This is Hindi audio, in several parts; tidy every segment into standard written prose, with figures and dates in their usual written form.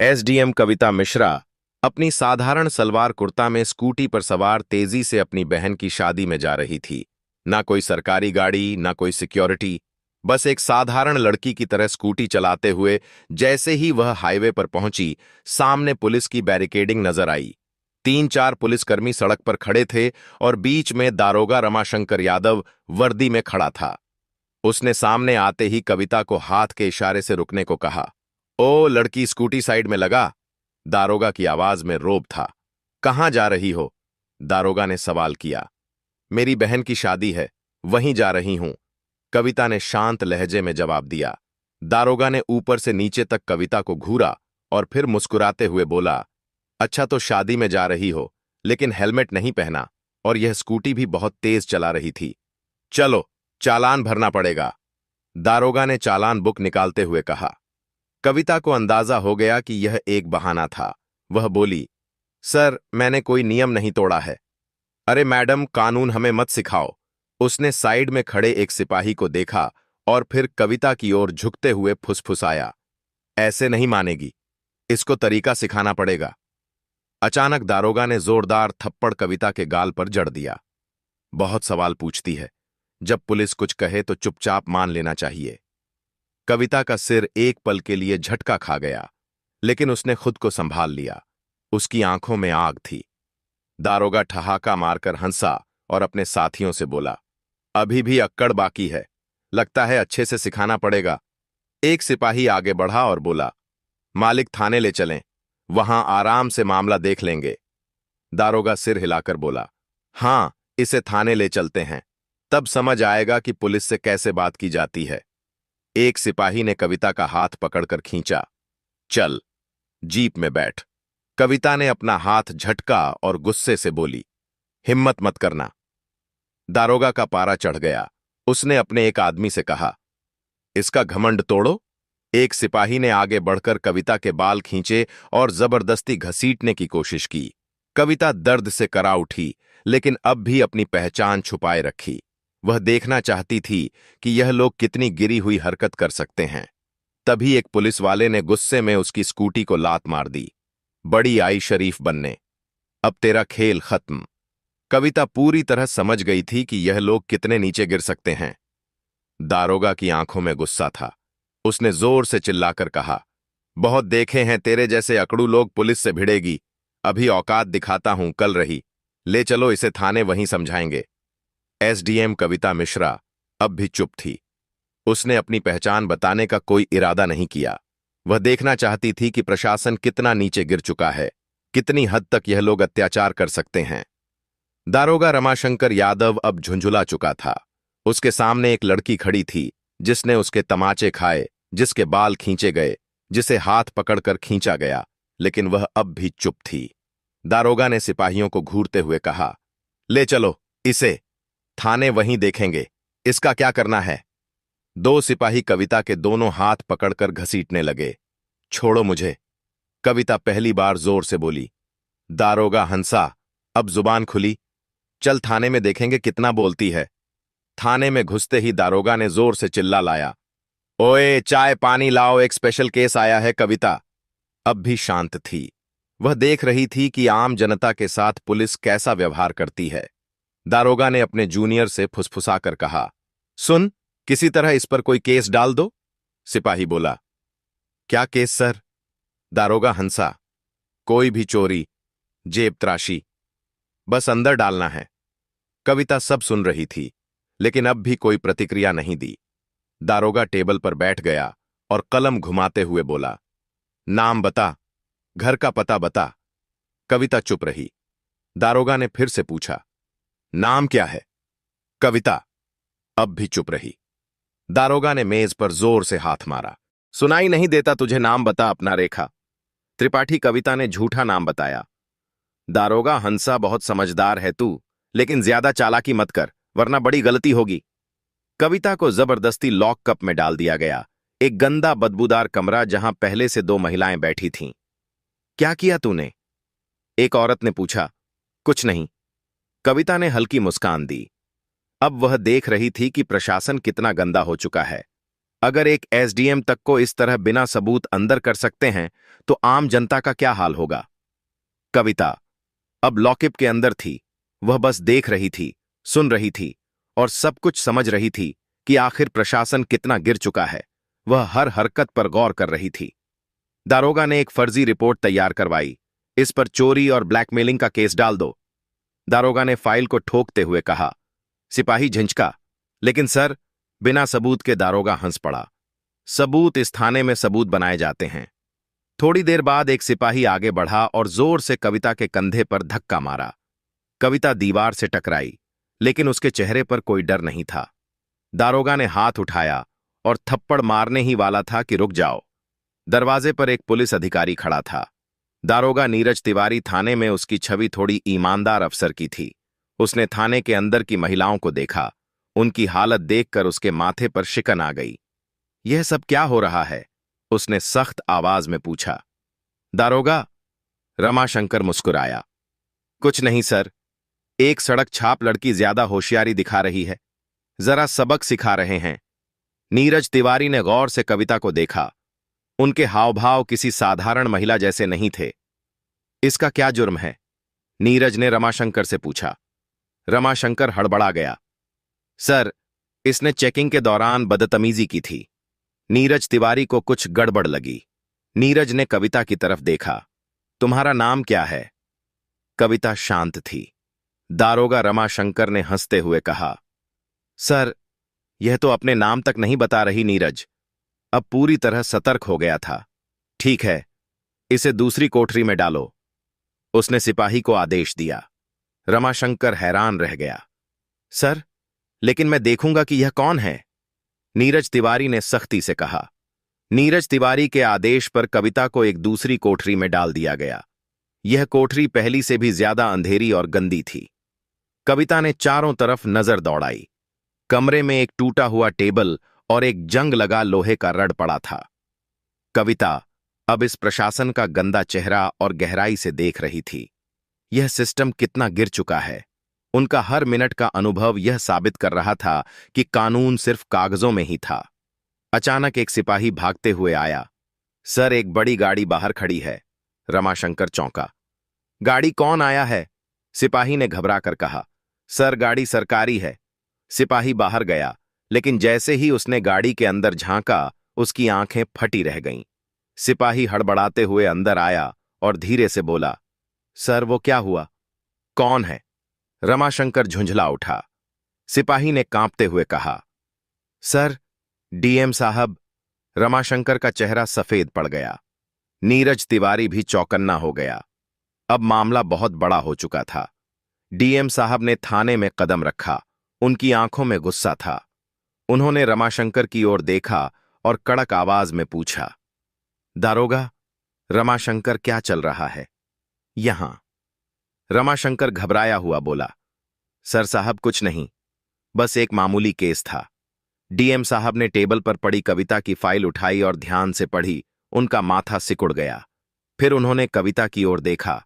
एसडीएम कविता मिश्रा अपनी साधारण सलवार कुर्ता में स्कूटी पर सवार तेजी से अपनी बहन की शादी में जा रही थी। ना कोई सरकारी गाड़ी, ना कोई सिक्योरिटी, बस एक साधारण लड़की की तरह स्कूटी चलाते हुए जैसे ही वह हाईवे पर पहुंची, सामने पुलिस की बैरिकेडिंग नजर आई। 3-4 पुलिसकर्मी सड़क पर खड़े थे और बीच में दारोगा रमाशंकर यादव वर्दी में खड़ा था। उसने सामने आते ही कविता को हाथ के इशारे से रुकने को कहा। ओ लड़की, स्कूटी साइड में लगा। दारोगा की आवाज में रोब था। कहां जा रही हो? दारोगा ने सवाल किया। मेरी बहन की शादी है, वहीं जा रही हूं, कविता ने शांत लहजे में जवाब दिया। दारोगा ने ऊपर से नीचे तक कविता को घूरा और फिर मुस्कुराते हुए बोला, अच्छा तो शादी में जा रही हो, लेकिन हेलमेट नहीं पहना और यह स्कूटी भी बहुत तेज चला रही थी। चलो, चालान भरना पड़ेगा। दारोगा ने चालान बुक निकालते हुए कहा। कविता को अंदाजा हो गया कि यह एक बहाना था। वह बोली, सर मैंने कोई नियम नहीं तोड़ा है। अरे मैडम, कानून हमें मत सिखाओ। उसने साइड में खड़े एक सिपाही को देखा और फिर कविता की ओर झुकते हुए फुसफुसाया, ऐसे नहीं मानेगी, इसको तरीका सिखाना पड़ेगा। अचानक दारोगा ने जोरदार थप्पड़ कविता के गाल पर जड़ दिया। बहुत सवाल पूछती है, जब पुलिस कुछ कहे तो चुपचाप मान लेना चाहिए। कविता का सिर एक पल के लिए झटका खा गया, लेकिन उसने खुद को संभाल लिया। उसकी आंखों में आग थी। दारोगा ठहाका मारकर हंसा और अपने साथियों से बोला, अभी भी अक्कड़ बाकी है, लगता है अच्छे से सिखाना पड़ेगा। एक सिपाही आगे बढ़ा और बोला, मालिक थाने ले चलें, वहां आराम से मामला देख लेंगे। दारोगा सिर हिलाकर बोला, हां, इसे थाने ले चलते हैं, तब समझ आएगा कि पुलिस से कैसे बात की जाती है। एक सिपाही ने कविता का हाथ पकड़कर खींचा। चल, जीप में बैठ। कविता ने अपना हाथ झटका और गुस्से से बोली, हिम्मत मत करना। दारोगा का पारा चढ़ गया। उसने अपने एक आदमी से कहा, इसका घमंड तोड़ो। एक सिपाही ने आगे बढ़कर कविता के बाल खींचे और जबरदस्ती घसीटने की कोशिश की। कविता दर्द से करा उठी, लेकिन अब भी अपनी पहचान छुपाए रखी। वह देखना चाहती थी कि यह लोग कितनी गिरी हुई हरकत कर सकते हैं। तभी एक पुलिस वाले ने गुस्से में उसकी स्कूटी को लात मार दी। बड़ी आई शरीफ बनने, अब तेरा खेल खत्म। कविता पूरी तरह समझ गई थी कि यह लोग कितने नीचे गिर सकते हैं। दारोगा की आंखों में गुस्सा था। उसने जोर से चिल्लाकर कहा, बहुत देखे हैं तेरे जैसे अकड़ू लोग पुलिस से भिड़ेगी, अभी औकात दिखाता हूं, कल रही। ले चलो इसे थाने, वहीं समझाएंगे। एसडीएम कविता मिश्रा अब भी चुप थी। उसने अपनी पहचान बताने का कोई इरादा नहीं किया। वह देखना चाहती थी कि प्रशासन कितना नीचे गिर चुका है, कितनी हद तक यह लोग अत्याचार कर सकते हैं। दारोगा रमाशंकर यादव अब झुंझुला चुका था। उसके सामने एक लड़की खड़ी थी, जिसने उसके तमाचे खाए, जिसके बाल खींचे गए, जिसे हाथ पकड़कर खींचा गया, लेकिन वह अब भी चुप थी। दारोगा ने सिपाहियों को घूरते हुए कहा, ले चलो इसे थाने, वहीं देखेंगे, इसका क्या करना है। 2 सिपाही कविता के दोनों हाथ पकड़कर घसीटने लगे। छोड़ो मुझे, कविता पहली बार जोर से बोली। दारोगा हंसा, अब जुबान खुली, चल थाने में देखेंगे कितना बोलती है। थाने में घुसते ही दारोगा ने जोर से चिल्ला लाया, ओए चाय पानी लाओ, एक स्पेशल केस आया है। कविता अब भी शांत थी। वह देख रही थी कि आम जनता के साथ पुलिस कैसा व्यवहार करती है। दारोगा ने अपने जूनियर से फुसफुसाकर कहा, सुन, किसी तरह इस पर कोई केस डाल दो। सिपाही बोला, क्या केस सर? दारोगा हंसा, कोई भी चोरी, जेब तराशी, बस अंदर डालना है। कविता सब सुन रही थी, लेकिन अब भी कोई प्रतिक्रिया नहीं दी। दारोगा टेबल पर बैठ गया और कलम घुमाते हुए बोला, नाम बता, घर का पता बता। कविता चुप रही। दारोगा ने फिर से पूछा, नाम क्या है? कविता अब भी चुप रही। दारोगा ने मेज पर जोर से हाथ मारा। सुनाई नहीं देता तुझे? नाम बता अपना। रेखा त्रिपाठी। कविता ने झूठा नाम बताया। दारोगा हंसा, बहुत समझदार है तू, लेकिन ज्यादा चालाकी मत कर, वरना बड़ी गलती होगी। कविता को जबरदस्ती लॉकअप में डाल दिया गया, एक गंदा बदबूदार कमरा जहां पहले से 2 महिलाएं बैठी थीं। क्या किया तूने? एक औरत ने पूछा। कुछ नहीं, कविता ने हल्की मुस्कान दी। अब वह देख रही थी कि प्रशासन कितना गंदा हो चुका है। अगर एक एसडीएम तक को इस तरह बिना सबूत अंदर कर सकते हैं तो आम जनता का क्या हाल होगा। कविता अब लॉकअप के अंदर थी। वह बस देख रही थी, सुन रही थी और सब कुछ समझ रही थी कि आखिर प्रशासन कितना गिर चुका है। वह हर हरकत पर गौर कर रही थी। दारोगा ने एक फर्जी रिपोर्ट तैयार करवाई। इस पर चोरी और ब्लैकमेलिंग का केस डाल दो। दारोगा ने फाइल को ठोकते हुए कहा। सिपाही झिंझका, लेकिन सर, बिना सबूत के। दारोगा हंस पड़ा। सबूत इस थाने में सबूत बनाए जाते हैं। थोड़ी देर बाद एक सिपाही आगे बढ़ा और जोर से कविता के कंधे पर धक्का मारा। कविता दीवार से टकराई, लेकिन उसके चेहरे पर कोई डर नहीं था। दारोगा ने हाथ उठाया और थप्पड़ मारने ही वाला था कि रुक जाओ। दरवाजे पर एक पुलिस अधिकारी खड़ा था। दारोगा नीरज तिवारी। थाने में उसकी छवि थोड़ी ईमानदार अफसर की थी। उसने थाने के अंदर की महिलाओं को देखा। उनकी हालत देखकर उसके माथे पर शिकन आ गई। यह सब क्या हो रहा है? उसने सख्त आवाज में पूछा। दारोगा, रमाशंकर मुस्कुराया। कुछ नहीं सर, एक सड़क छाप लड़की ज्यादा होशियारी दिखा रही है। जरा सबक सिखा रहे हैं। नीरज तिवारी ने गौर से कविता को देखा। उनके हाव भाव किसी साधारण महिला जैसे नहीं थे। इसका क्या जुर्म है? नीरज ने रमाशंकर से पूछा। रमाशंकर हड़बड़ा गया। सर, इसने चेकिंग के दौरान बदतमीजी की थी। नीरज तिवारी को कुछ गड़बड़ लगी। नीरज ने कविता की तरफ देखा। तुम्हारा नाम क्या है? कविता शांत थी। दारोगा रमाशंकर ने हंसते हुए कहा। सर, यह तो अपने नाम तक नहीं बता रही। नीरज अब पूरी तरह सतर्क हो गया था। ठीक है, इसे दूसरी कोठरी में डालो। उसने सिपाही को आदेश दिया। रमाशंकर हैरान रह गया। सर, लेकिन मैं देखूंगा कि यह कौन है, नीरज तिवारी ने सख्ती से कहा। नीरज तिवारी के आदेश पर कविता को एक दूसरी कोठरी में डाल दिया गया। यह कोठरी पहली से भी ज्यादा अंधेरी और गंदी थी। कविता ने चारों तरफ नजर दौड़ाई। कमरे में एक टूटा हुआ टेबल और एक जंग लगा लोहे का रड पड़ा था। कविता अब इस प्रशासन का गंदा चेहरा और गहराई से देख रही थी। यह सिस्टम कितना गिर चुका है। उनका हर मिनट का अनुभव यह साबित कर रहा था कि कानून सिर्फ कागजों में ही था। अचानक एक सिपाही भागते हुए आया। सर, एक बड़ी गाड़ी बाहर खड़ी है। रमाशंकर चौंका। गाड़ी कौन आया है? सिपाही ने घबराकर कहा। सर, गाड़ी सरकारी है। सिपाही बाहर गया, लेकिन जैसे ही उसने गाड़ी के अंदर झांका, उसकी आंखें फटी रह गईं। सिपाही हड़बड़ाते हुए अंदर आया और धीरे से बोला। सर, वो क्या हुआ? कौन है? रमाशंकर झुंझला उठा। सिपाही ने कांपते हुए कहा। सर, डीएम साहब। रमाशंकर का चेहरा सफेद पड़ गया। नीरज तिवारी भी चौकन्ना हो गया। अब मामला बहुत बड़ा हो चुका था। डीएम साहब ने थाने में कदम रखा। उनकी आंखों में गुस्सा था। उन्होंने रमाशंकर की ओर देखा और कड़क आवाज में पूछा। दारोगा, रमाशंकर, क्या चल रहा है यहां? रमाशंकर घबराया हुआ बोला। सर साहब, कुछ नहीं, बस एक मामूली केस था। डीएम साहब ने टेबल पर पड़ी कविता की फाइल उठाई और ध्यान से पढ़ी। उनका माथा सिकुड़ गया। फिर उन्होंने कविता की ओर देखा।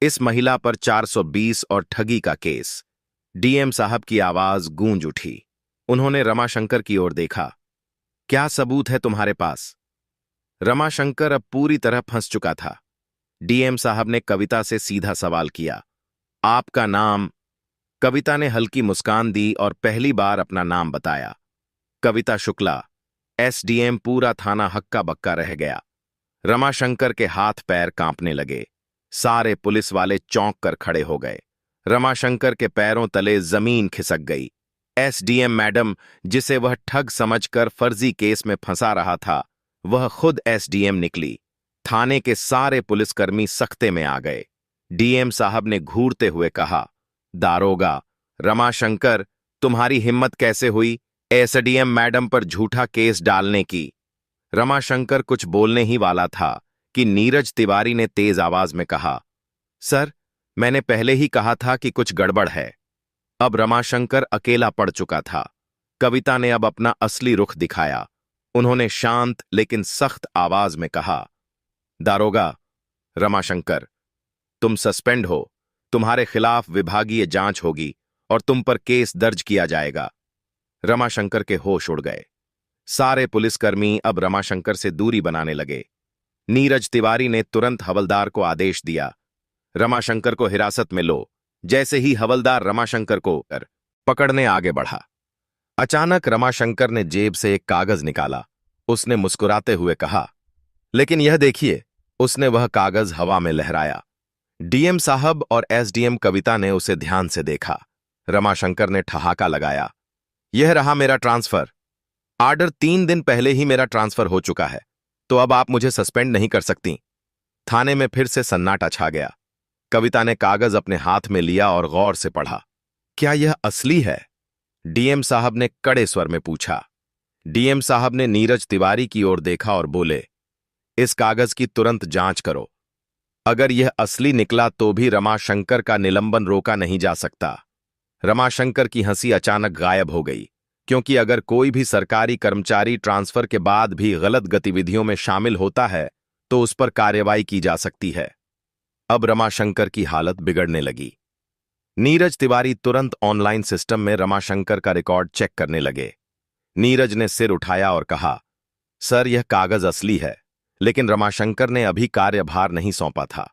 इस महिला पर 420 और ठगी का केस। डीएम साहब की आवाज गूंज उठी। उन्होंने रमाशंकर की ओर देखा। क्या सबूत है तुम्हारे पास? रमाशंकर अब पूरी तरह फंस चुका था। डीएम साहब ने कविता से सीधा सवाल किया। आपका नाम? कविता ने हल्की मुस्कान दी और पहली बार अपना नाम बताया। कविता शुक्ला। एसडीएम। पूरा थाना हक्का बक्का रह गया। रमाशंकर के हाथ पैर कांपने लगे। सारे पुलिस वाले चौंक कर खड़े हो गए। रमाशंकर के पैरों तले जमीन खिसक गई। एसडीएम मैडम, जिसे वह ठग समझकर फर्जी केस में फंसा रहा था, वह खुद एसडीएम निकली। थाने के सारे पुलिसकर्मी सख्ते में आ गए। डीएम साहब ने घूरते हुए कहा। दारोगा, रमाशंकर, तुम्हारी हिम्मत कैसे हुई एसडीएम मैडम पर झूठा केस डालने की? रमाशंकर कुछ बोलने ही वाला था कि नीरज तिवारी ने तेज आवाज में कहा। सर, मैंने पहले ही कहा था कि कुछ गड़बड़ है। अब रमाशंकर अकेला पड़ चुका था। कविता ने अब अपना असली रुख दिखाया। उन्होंने शांत लेकिन सख्त आवाज में कहा। दारोगा, रमाशंकर, तुम सस्पेंड हो। तुम्हारे खिलाफ विभागीय जांच होगी और तुम पर केस दर्ज किया जाएगा। रमाशंकर के होश उड़ गए। सारे पुलिसकर्मी अब रमाशंकर से दूरी बनाने लगे। नीरज तिवारी ने तुरंत हवलदार को आदेश दिया, रमाशंकर को हिरासत में लो। जैसे ही हवलदार रमाशंकर को पकड़ने आगे बढ़ा, अचानक रमाशंकर ने जेब से एक कागज निकाला। उसने मुस्कुराते हुए कहा, लेकिन यह देखिए। उसने वह कागज हवा में लहराया। डीएम साहब और एसडीएम कविता ने उसे ध्यान से देखा। रमाशंकर ने ठहाका लगाया, यह रहा मेरा ट्रांसफर। आर्डर 3 दिन पहले ही मेरा ट्रांसफर हो चुका है, तो अब आप मुझे सस्पेंड नहीं कर सकती। थाने में फिर से सन्नाटा छा गया। कविता ने कागज अपने हाथ में लिया और गौर से पढ़ा। क्या यह असली है? डीएम साहब ने कड़े स्वर में पूछा। डीएम साहब ने नीरज तिवारी की ओर देखा और बोले, इस कागज की तुरंत जांच करो। अगर यह असली निकला तो भी रमाशंकर का निलंबन रोका नहीं जा सकता। रमाशंकर की हंसी अचानक गायब हो गई, क्योंकि अगर कोई भी सरकारी कर्मचारी ट्रांसफर के बाद भी गलत गतिविधियों में शामिल होता है तो उस पर कार्रवाई की जा सकती है। अब रमाशंकर की हालत बिगड़ने लगी। नीरज तिवारी तुरंत ऑनलाइन सिस्टम में रमाशंकर का रिकॉर्ड चेक करने लगे। नीरज ने सिर उठाया और कहा, सर, यह कागज असली है, लेकिन रमाशंकर ने अभी कार्यभार नहीं सौंपा था।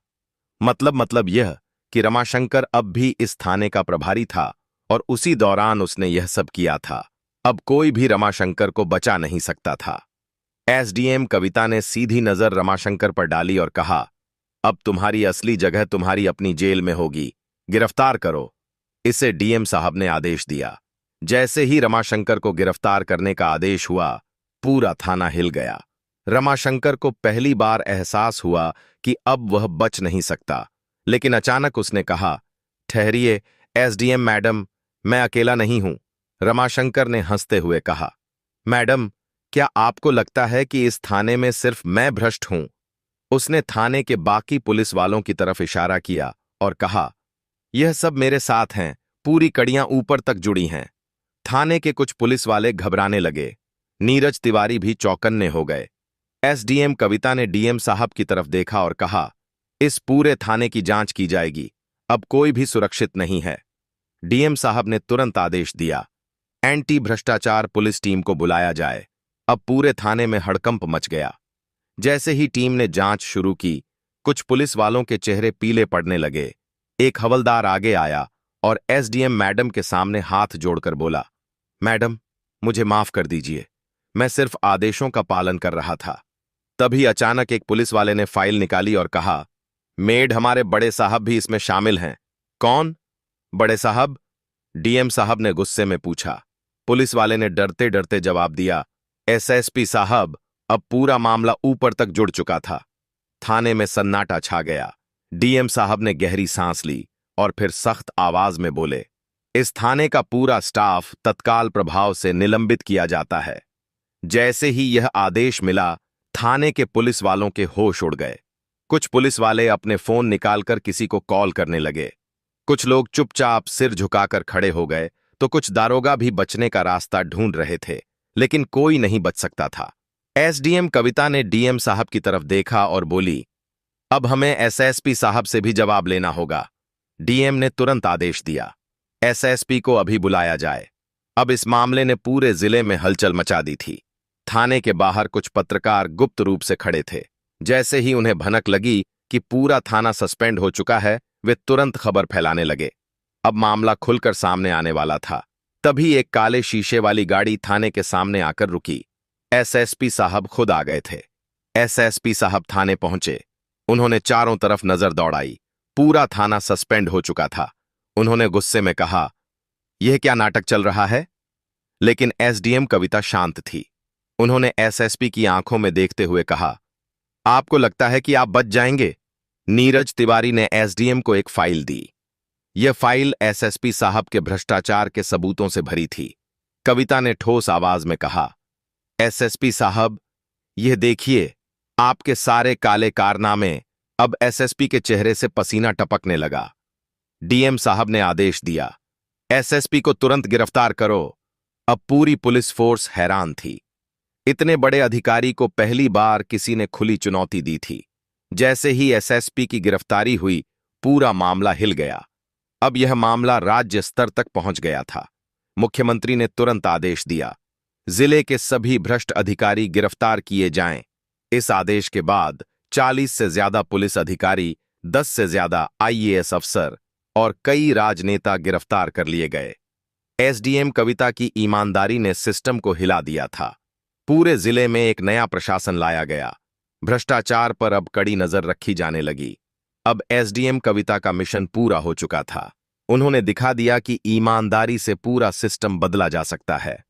मतलब यह कि रमाशंकर अब भी इस थाने का प्रभारी था और उसी दौरान उसने यह सब किया था। अब कोई भी रमाशंकर को बचा नहीं सकता था। एसडीएम कविता ने सीधी नजर रमाशंकर पर डाली और कहा, अब तुम्हारी असली जगह तुम्हारी अपनी जेल में होगी। गिरफ्तार करो। इसे डीएम साहब ने आदेश दिया। जैसे ही रमाशंकर को गिरफ्तार करने का आदेश हुआ, पूरा थाना हिल गया। रमाशंकर को पहली बार एहसास हुआ कि अब वह बच नहीं सकता, लेकिन अचानक उसने कहा, ठहरिए एसडीएम मैडम, मैं अकेला नहीं हूं। रमाशंकर ने हंसते हुए कहा, मैडम, क्या आपको लगता है कि इस थाने में सिर्फ मैं भ्रष्ट हूं? उसने थाने के बाकी पुलिस वालों की तरफ इशारा किया और कहा, यह सब मेरे साथ हैं, पूरी कड़ियां ऊपर तक जुड़ी हैं। थाने के कुछ पुलिस वाले घबराने लगे। नीरज तिवारी भी चौकन्ने हो गए। एसडीएम कविता ने डीएम साहब की तरफ देखा और कहा, इस पूरे थाने की जांच की जाएगी, अब कोई भी सुरक्षित नहीं है। डीएम साहब ने तुरंत आदेश दिया, एंटी भ्रष्टाचार पुलिस टीम को बुलाया जाए। अब पूरे थाने में हड़कंप मच गया। जैसे ही टीम ने जांच शुरू की, कुछ पुलिस वालों के चेहरे पीले पड़ने लगे। एक हवलदार आगे आया और एसडीएम मैडम के सामने हाथ जोड़कर बोला, मैडम, मुझे माफ कर दीजिए, मैं सिर्फ आदेशों का पालन कर रहा था। तभी अचानक एक पुलिस वाले ने फाइल निकाली और कहा, मेड, हमारे बड़े साहब भी इसमें शामिल हैं। कौन? बड़े साहब? डीएम साहब ने गुस्से में पूछा। पुलिस वाले ने डरते डरते जवाब दिया, एसएसपी साहब। अब पूरा मामला ऊपर तक जुड़ चुका था। थाने में सन्नाटा छा गया। डीएम साहब ने गहरी सांस ली और फिर सख्त आवाज में बोले, इस थाने का पूरा स्टाफ तत्काल प्रभाव से निलंबित किया जाता है। जैसे ही यह आदेश मिला, थाने के पुलिस वालों के होश उड़ गए। कुछ पुलिस वाले अपने फोन निकालकर किसी को कॉल करने लगे। कुछ लोग चुपचाप सिर झुकाकर खड़े हो गए, तो कुछ दारोगा भी बचने का रास्ता ढूंढ रहे थे, लेकिन कोई नहीं बच सकता था। एसडीएम कविता ने डीएम साहब की तरफ देखा और बोली, अब हमें एसएसपी साहब से भी जवाब लेना होगा। डीएम ने तुरंत आदेश दिया, एसएसपी को अभी बुलाया जाए। अब इस मामले ने पूरे जिले में हलचल मचा दी थी। थाने के बाहर कुछ पत्रकार गुप्त रूप से खड़े थे। जैसे ही उन्हें भनक लगी कि पूरा थाना सस्पेंड हो चुका है, वे तुरंत खबर फैलाने लगे। अब मामला खुलकर सामने आने वाला था। तभी एक काले शीशे वाली गाड़ी थाने के सामने आकर रुकी। एसएसपी साहब खुद आ गए थे। एसएसपी साहब थाने पहुंचे। उन्होंने चारों तरफ नजर दौड़ाई। पूरा थाना सस्पेंड हो चुका था। उन्होंने गुस्से में कहा, यह क्या नाटक चल रहा है? लेकिन एसडीएम कविता शांत थी। उन्होंने एसएसपी की आंखों में देखते हुए कहा, आपको लगता है कि आप बच जाएंगे? नीरज तिवारी ने एसडीएम को एक फाइल दी। यह फाइल एसएसपी साहब के भ्रष्टाचार के सबूतों से भरी थी। कविता ने ठोस आवाज में कहा, एसएसपी साहब, यह देखिए, आपके सारे काले कारनामे। अब एसएसपी के चेहरे से पसीना टपकने लगा। डीएम साहब ने आदेश दिया, एसएसपी को तुरंत गिरफ्तार करो। अब पूरी पुलिस फोर्स हैरान थी। इतने बड़े अधिकारी को पहली बार किसी ने खुली चुनौती दी थी। जैसे ही एसएसपी की गिरफ्तारी हुई, पूरा मामला हिल गया। अब यह मामला राज्य स्तर तक पहुंच गया था। मुख्यमंत्री ने तुरंत आदेश दिया, जिले के सभी भ्रष्ट अधिकारी गिरफ्तार किए जाएं। इस आदेश के बाद 40 से ज्यादा पुलिस अधिकारी, 10 से ज्यादा आईएएस अफसर और कई राजनेता गिरफ्तार कर लिए गए। एसडीएम कविता की ईमानदारी ने सिस्टम को हिला दिया था। पूरे जिले में एक नया प्रशासन लाया गया। भ्रष्टाचार पर अब कड़ी नजर रखी जाने लगी। अब एसडीएम कविता का मिशन पूरा हो चुका था। उन्होंने दिखा दिया कि ईमानदारी से पूरा सिस्टम बदला जा सकता है।